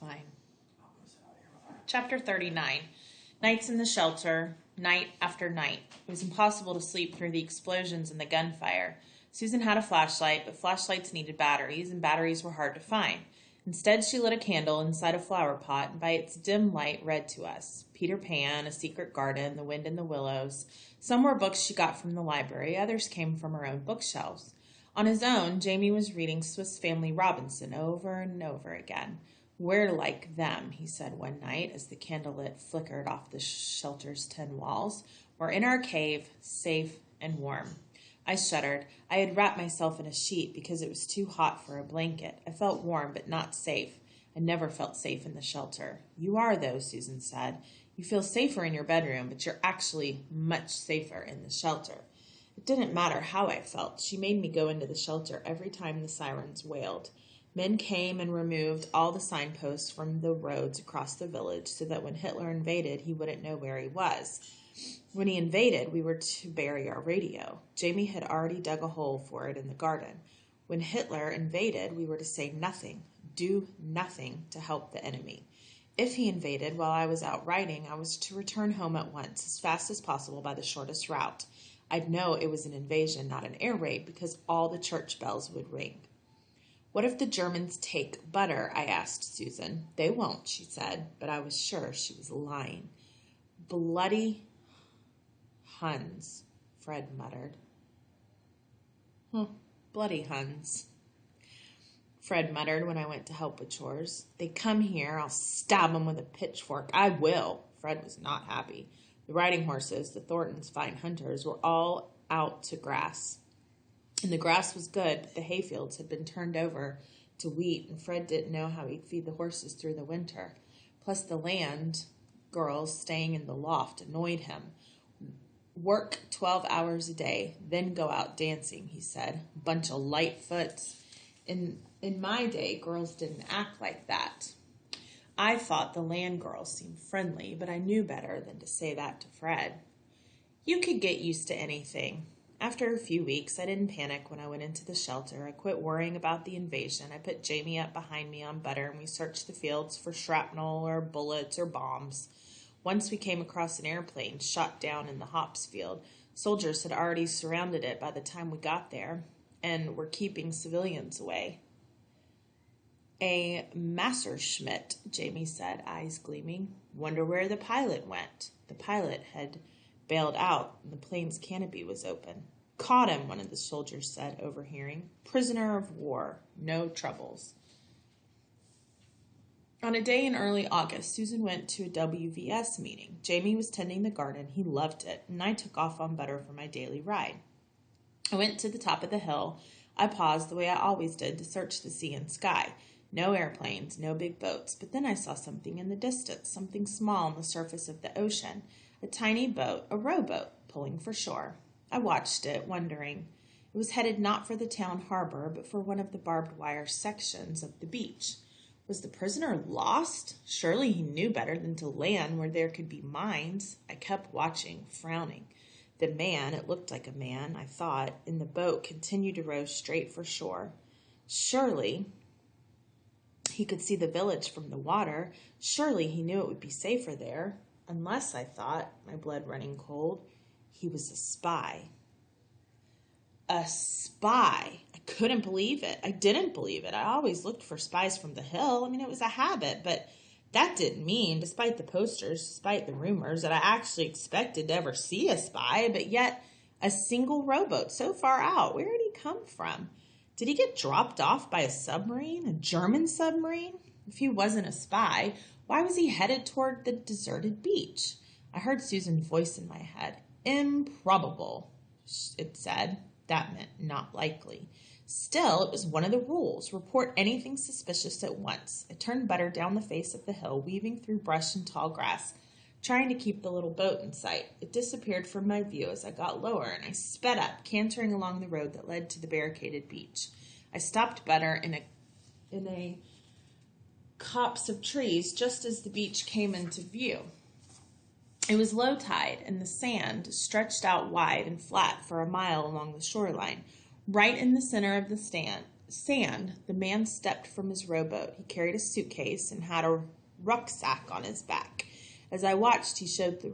fine. Chapter 39. Nights in the shelter, night after night. It was impossible to sleep through the explosions and the gunfire. Susan had a flashlight, but flashlights needed batteries, and batteries were hard to find. Instead, she lit a candle inside a flower pot, and by its dim light read to us. Peter Pan, A Secret Garden, The Wind in the Willows. Some were books she got from the library, others came from her own bookshelves. On his own, Jamie was reading Swiss Family Robinson over and over again. "We're like them," he said one night as the candlelit flickered off the shelter's tin walls. "We're in our cave, safe and warm." I shuddered. I had wrapped myself in a sheet because it was too hot for a blanket. I felt warm but not safe. I never felt safe in the shelter. "You are, though," Susan said. "You feel safer in your bedroom, but you're actually much safer in the shelter." It didn't matter how I felt. She made me go into the shelter every time the sirens wailed. Men came and removed all the signposts from the roads across the village so that when Hitler invaded, he wouldn't know where he was. When he invaded, we were to bury our radio. Jamie had already dug a hole for it in the garden. When Hitler invaded, we were to say nothing, do nothing to help the enemy. If he invaded while I was out riding, I was to return home at once, as fast as possible by the shortest route. I'd know it was an invasion, not an air raid, because all the church bells would ring. "What if the Germans take butter?" I asked Susan. "They won't," she said, but I was sure she was lying. "Bloody Huns," Fred muttered. "Bloody Huns," Fred muttered when I went to help with chores. "They come here, I'll stab them with a pitchfork. I will." Fred was not happy. The riding horses, the Thorntons' fine hunters, were all out to grass. And the grass was good, but the hayfields had been turned over to wheat, and Fred didn't know how he'd feed the horses through the winter. Plus the land girls staying in the loft annoyed him. "Work 12 hours a day, then go out dancing," he said. "Bunch of lightfoots." In my day, girls didn't act like that. I thought the land girls seemed friendly, but I knew better than to say that to Fred. You could get used to anything. After a few weeks, I didn't panic when I went into the shelter. I quit worrying about the invasion. I put Jamie up behind me on Butter, and we searched the fields for shrapnel or bullets or bombs. Once we came across an airplane shot down in the hops field. Soldiers had already surrounded it by the time we got there and were keeping civilians away. "A Messerschmitt," Jamie said, eyes gleaming. "Wonder where the pilot went." The pilot had bailed out, and the plane's canopy was open. "Caught him," one of the soldiers said, overhearing. "Prisoner of war. No troubles." On a day in early August, Susan went to a WVS meeting. Jamie was tending the garden. He loved it, and I took off on Butter for my daily ride. I went to the top of the hill. I paused the way I always did to search the sea and sky. No airplanes, no big boats, but then I saw something in the distance, something small on the surface of the ocean, a tiny boat, a rowboat, pulling for shore. I watched it, wondering. It was headed not for the town harbor, but for one of the barbed wire sections of the beach. Was the prisoner lost? Surely he knew better than to land where there could be mines. I kept watching, frowning. The man, it looked like a man, I thought, in the boat continued to row straight for shore. Surely he could see the village from the water. Surely he knew it would be safer there. Unless, I thought, my blood running cold, he was a spy. A spy! I couldn't believe it. I didn't believe it. I always looked for spies from the hill. It was a habit, but that didn't mean, despite the posters, despite the rumors, that I actually expected to ever see a spy, but yet a single rowboat so far out. Where did he come from? Did he get dropped off by a submarine, a German submarine? If he wasn't a spy, why was he headed toward the deserted beach? I heard Susan's voice in my head. "Improbable," it said. That meant not likely. Still, it was one of the rules. Report anything suspicious at once. I turned Butter down the face of the hill, weaving through brush and tall grass, trying to keep the little boat in sight. It disappeared from my view as I got lower, and I sped up, cantering along the road that led to the barricaded beach. I stopped Butter in a copse of trees just as the beach came into view. It was low tide, and the sand stretched out wide and flat for a mile along the shoreline. Right in the center of the sand, the man stepped from his rowboat. He carried a suitcase and had a rucksack on his back. As I watched, he shoved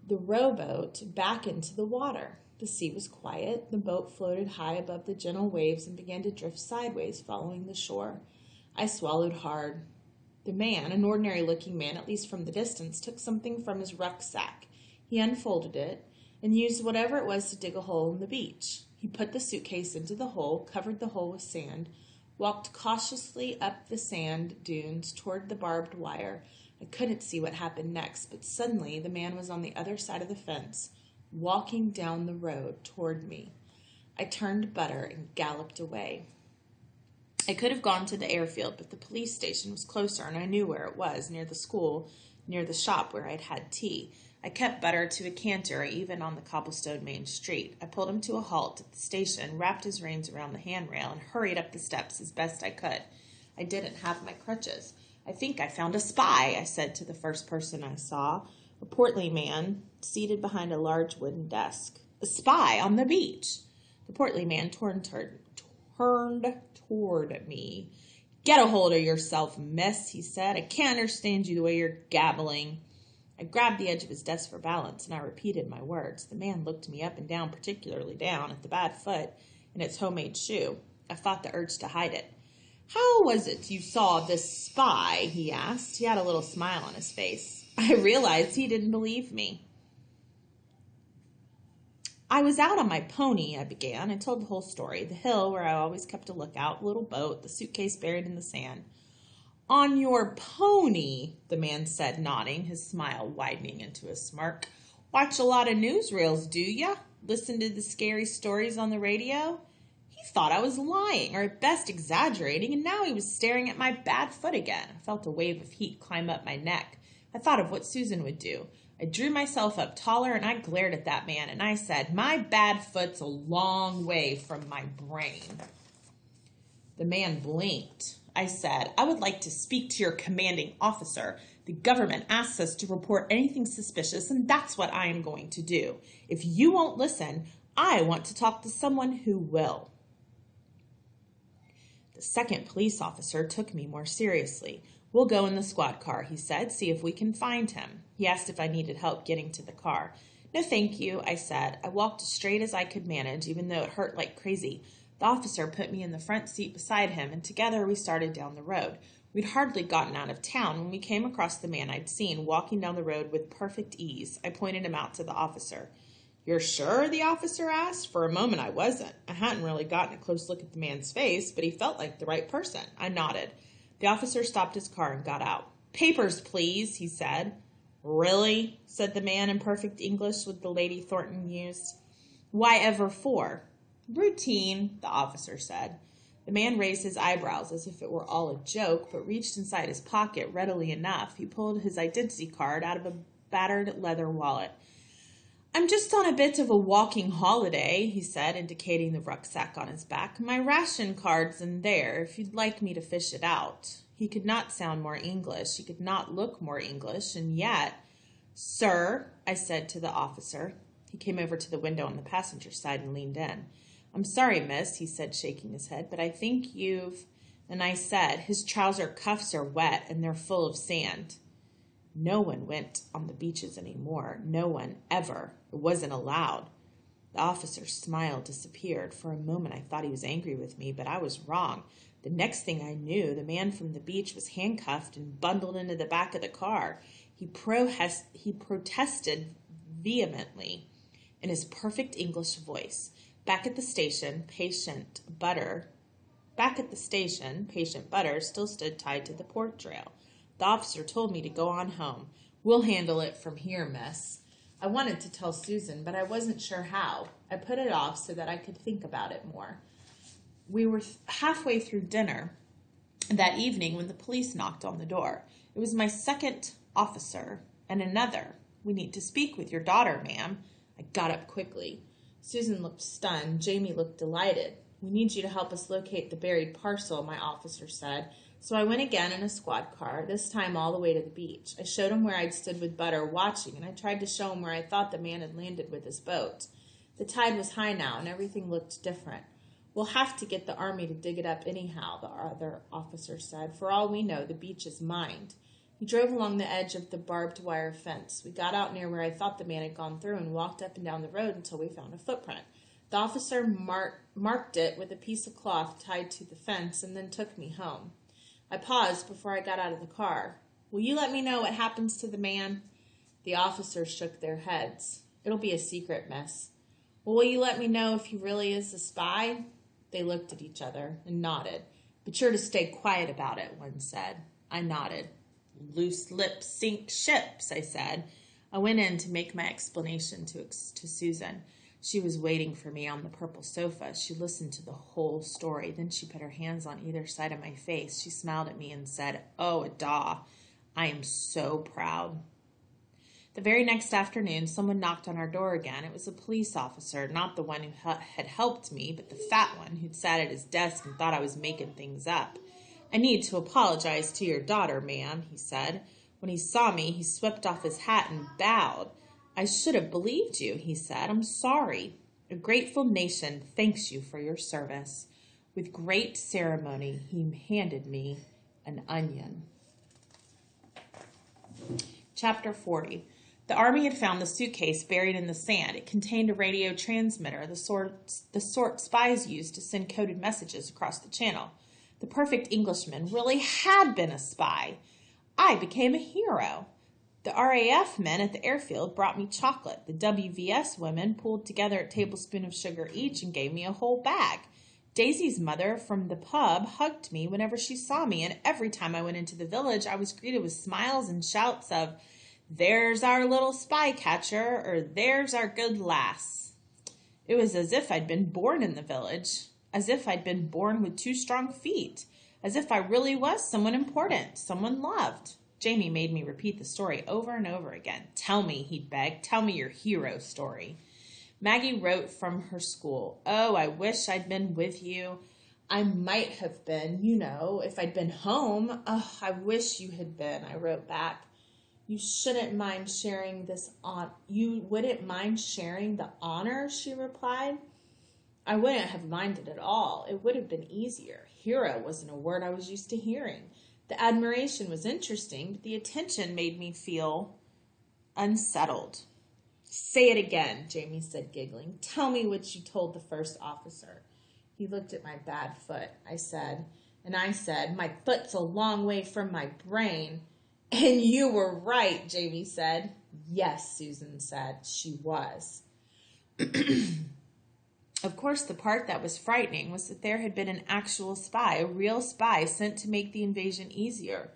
the rowboat back into the water. The sea was quiet. The boat floated high above the gentle waves and began to drift sideways, following the shore. I swallowed hard. The man, an ordinary-looking man, at least from the distance, took something from his rucksack. He unfolded it and used whatever it was to dig a hole in the beach. He put the suitcase into the hole, covered the hole with sand, walked cautiously up the sand dunes toward the barbed wire. I couldn't see what happened next, but suddenly the man was on the other side of the fence, walking down the road toward me. I turned butter and galloped away. I could have gone to the airfield, but the police station was closer, and I knew where it was, near the school, near the shop where I'd had tea. I kept Butter to a canter, even on the cobblestone main street. I pulled him to a halt at the station, wrapped his reins around the handrail, and hurried up the steps as best I could. I didn't have my crutches. "I think I found a spy," I said to the first person I saw, a portly man seated behind a large wooden desk. "A spy on the beach." The portly man turned toward me. "Get a hold of yourself, miss," he said. "I can't understand you the way you're gabbling." I grabbed the edge of his desk for balance, and I repeated my words. The man looked me up and down, particularly down at the bad foot in its homemade shoe. I fought the urge to hide it. "How was it you saw this spy?" he asked. He had a little smile on his face. I realized he didn't believe me. "I was out on my pony," I began. I told the whole story. The hill where I always kept a lookout, the little boat, the suitcase buried in the sand. "On your pony," the man said, nodding, his smile widening into a smirk. "Watch a lot of newsreels, do ya? Listen to the scary stories on the radio?" He thought I was lying, or at best exaggerating, and now he was staring at my bad foot again. I felt a wave of heat climb up my neck. I thought of what Susan would do. I drew myself up taller, and I glared at that man, and I said, "My bad foot's a long way from my brain." The man blinked. I said, "I would like to speak to your commanding officer. The government asks us to report anything suspicious, and that's what I am going to do. If you won't listen, I want to talk to someone who will." The second police officer took me more seriously. "We'll go in the squad car," he said, "see if we can find him." He asked if I needed help getting to the car. "No, thank you," I said. I walked as straight as I could manage, even though it hurt like crazy. The officer put me in the front seat beside him, and together we started down the road. We'd hardly gotten out of town when we came across the man I'd seen walking down the road with perfect ease. I pointed him out to the officer. "You're sure?" the officer asked. For a moment I wasn't. I hadn't really gotten a close look at the man's face, but he felt like the right person. I nodded. The officer stopped his car and got out. "Papers, please," he said. "Really?" said the man in perfect English with the Lady Thornton used. "Why ever for?" "Routine," the officer said. The man raised his eyebrows as if it were all a joke, but reached inside his pocket readily enough. He pulled his identity card out of a battered leather wallet. "I'm just on a bit of a walking holiday," he said, indicating the rucksack on his back. "My ration card's in there, if you'd like me to fish it out." He could not sound more English. He could not look more English, and yet... "Sir," I said to the officer. He came over to the window on the passenger side and leaned in. "I'm sorry, miss," he said, shaking his head, "but I think you've..." And I said, "His trouser cuffs are wet, and they're full of sand." No one went on the beaches anymore. No one, ever. It wasn't allowed. The officer's smile disappeared. For a moment I thought he was angry with me, but I was wrong. The next thing I knew, the man from the beach was handcuffed and bundled into the back of the car. He protested vehemently in his perfect English voice. Back at the station, patient Butter still stood tied to the porch rail. The officer told me to go on home. "We'll handle it from here, miss." I wanted to tell Susan, but I wasn't sure how. I put it off so that I could think about it more. We were halfway through dinner that evening when the police knocked on the door. It was my second officer and another. "We need to speak with your daughter, ma'am." I got up quickly. Susan looked stunned. Jamie looked delighted. "We need you to help us locate the buried parcel," my officer said. So I went again in a squad car, this time all the way to the beach. I showed him where I'd stood with Butter watching, and I tried to show him where I thought the man had landed with his boat. The tide was high now, and everything looked different. We'll have to get the army to dig it up anyhow, the other officer said. For all we know, the beach is mined. He drove along the edge of the barbed wire fence. We got out near where I thought the man had gone through and walked up and down the road until we found a footprint. The officer marked it with a piece of cloth tied to the fence and then took me home. I paused before I got out of the car. Will you let me know what happens to the man? The officers shook their heads. It'll be a secret, miss. Well, will you let me know if he really is a spy? They looked at each other and nodded. But you're to stay quiet about it, one said. I nodded. Loose lips sink ships, I said. I went in to make my explanation to Susan. She was waiting for me on the purple sofa. She listened to the whole story. Then she put her hands on either side of my face. She smiled at me and said, Oh, Ada, I am so proud. The very next afternoon, someone knocked on our door again. It was a police officer, not the one who had helped me, but the fat one who'd sat at his desk and thought I was making things up. I need to apologize to your daughter, ma'am, he said. When he saw me, he swept off his hat and bowed. I should have believed you, he said. I'm sorry. A grateful nation thanks you for your service. With great ceremony, he handed me an onion. Chapter 40. The army had found the suitcase buried in the sand. It contained a radio transmitter, the sort spies used to send coded messages across the channel. The perfect Englishman really had been a spy. I became a hero. The RAF men at the airfield brought me chocolate. The WVS women pulled together a tablespoon of sugar each and gave me a whole bag. Daisy's mother from the pub hugged me whenever she saw me, and every time I went into the village, I was greeted with smiles and shouts of, There's our little spy catcher, or there's our good lass. It was as if I'd been born in the village, as if I'd been born with 2 strong feet, as if I really was someone important, someone loved. Jamie made me repeat the story over and over again. Tell me, he begged, tell me your hero story. Maggie wrote from her school, Oh, I wish I'd been with you. I might have been, if I'd been home. Oh, I wish you had been, I wrote back. You wouldn't mind sharing the honor, she replied. I wouldn't have minded at all. It would have been easier. Hero wasn't a word I was used to hearing. The admiration was interesting, but the attention made me feel unsettled. Say it again, Jamie said, giggling. Tell me what you told the first officer. He looked at my bad foot. I said, my foot's a long way from my brain. And you were right, Jamie said. Yes, Susan said. She was. Of course, the part that was frightening was that there had been an actual spy, a real spy, sent to make the invasion easier.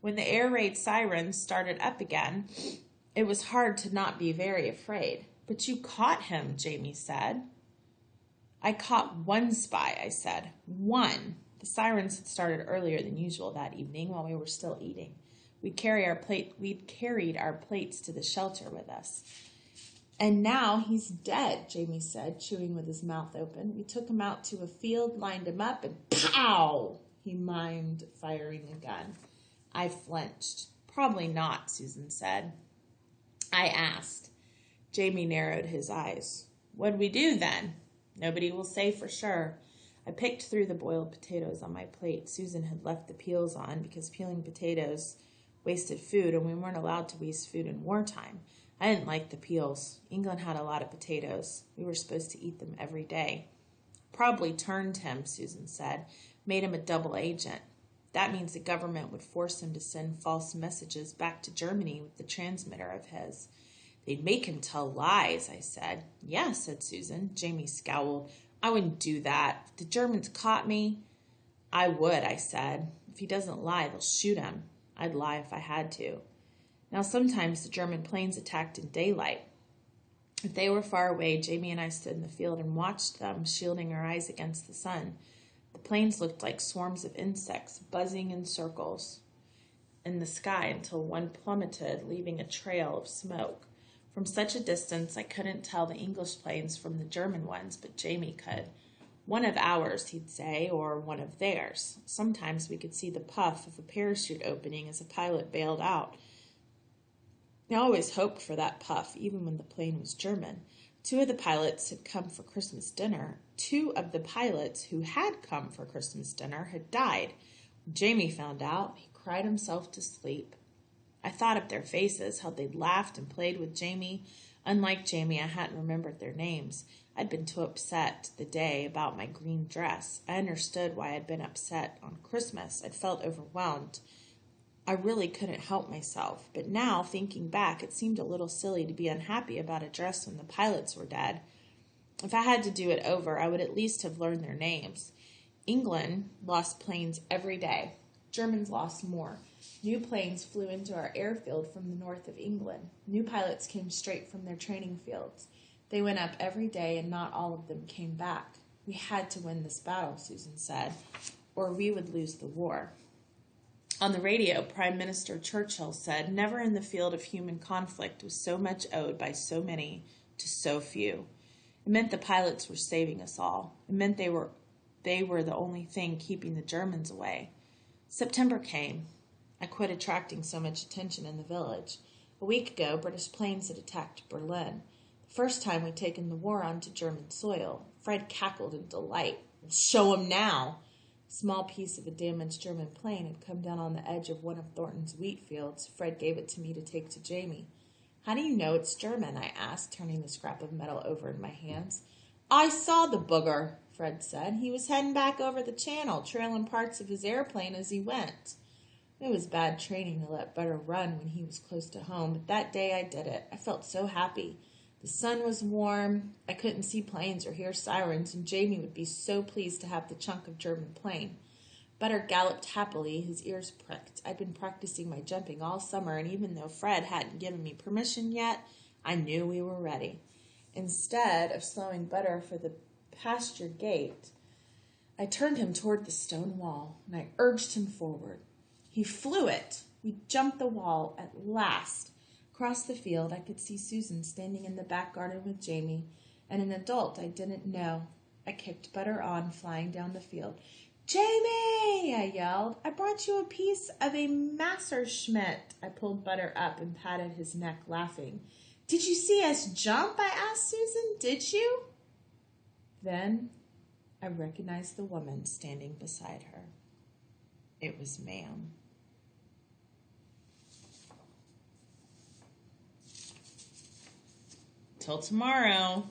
When the air raid sirens started up again, it was hard to not be very afraid. But you caught him, Jamie said. I caught one spy, I said. One. The sirens had started earlier than usual that evening while we were still eating. We'd carried our plates to the shelter with us. And now he's dead, Jamie said, chewing with his mouth open. We took him out to a field, lined him up, and pow! He mimed, firing a gun. I flinched. Probably not, Susan said. I asked. Jamie narrowed his eyes. What'd we do then? Nobody will say for sure. I picked through the boiled potatoes on my plate. Susan had left the peels on because peeling potatoes wasted food, and we weren't allowed to waste food in wartime. I didn't like the peels. England had a lot of potatoes. We were supposed to eat them every day. Probably turned him, Susan said. Made him a double agent. That means the government would force him to send false messages back to Germany with the transmitter of his. They'd make him tell lies, I said. Yeah, said Susan. Jamie scowled. I wouldn't do that. If the Germans caught me, I would, I said. If he doesn't lie, they'll shoot him. I'd lie if I had to. Now, sometimes the German planes attacked in daylight. If they were far away, Jamie and I stood in the field and watched them, shielding our eyes against the sun. The planes looked like swarms of insects, buzzing in circles in the sky until one plummeted, leaving a trail of smoke. From such a distance, I couldn't tell the English planes from the German ones, but Jamie could. One of ours, he'd say, or one of theirs. Sometimes we could see the puff of a parachute opening as a pilot bailed out. I always hoped for that puff, even when the plane was German. Two of the pilots had come for Christmas dinner. Two of the pilots who had come for Christmas dinner had died. When Jamie found out, he cried himself to sleep. I thought of their faces, how they'd laughed and played with Jamie. Unlike Jamie, I hadn't remembered their names. I'd been too upset the day about my green dress. I understood why I'd been upset on Christmas. I'd felt overwhelmed. I really couldn't help myself. But now, thinking back, it seemed a little silly to be unhappy about a dress when the pilots were dead. If I had to do it over, I would at least have learned their names. England lost planes every day. Germans lost more. New planes flew into our airfield from the north of England. New pilots came straight from their training fields. They went up every day, and not all of them came back. We had to win this battle, Susan said, or we would lose the war. On the radio, Prime Minister Churchill said, "Never in the field of human conflict was so much owed by so many to so few." It meant the pilots were saving us all. It meant they were the only thing keeping the Germans away. September came. I quit attracting so much attention in the village. A week ago, British planes had attacked Berlin. The first time we'd taken the war onto German soil. Fred cackled in delight. "Show 'em now!" A small piece of a damaged German plane had come down on the edge of one of Thornton's wheat fields. Fred gave it to me to take to Jamie. "How do you know it's German?" I asked, turning the scrap of metal over in my hands. "I saw the booger," Fred said. "He was heading back over the channel, trailing parts of his airplane as he went." It was bad training to let Butter run when he was close to home, but that day I did it. I felt so happy. The sun was warm. I couldn't see planes or hear sirens, and Jamie would be so pleased to have the chunk of German plane. Butter galloped happily, his ears pricked. I'd been practicing my jumping all summer, and even though Fred hadn't given me permission yet, I knew we were ready. Instead of slowing Butter for the pasture gate, I turned him toward the stone wall, and I urged him forward. He flew it. We jumped the wall at last. Across the field, I could see Susan standing in the back garden with Jamie, and an adult I didn't know. I kicked Butter on, flying down the field. "Jamie!" I yelled. "I brought you a piece of a Messerschmitt." I pulled Butter up and patted his neck, laughing. "Did you see us jump?" I asked Susan. "Did you?" Then I recognized the woman standing beside her. It was Ma'am. Till tomorrow.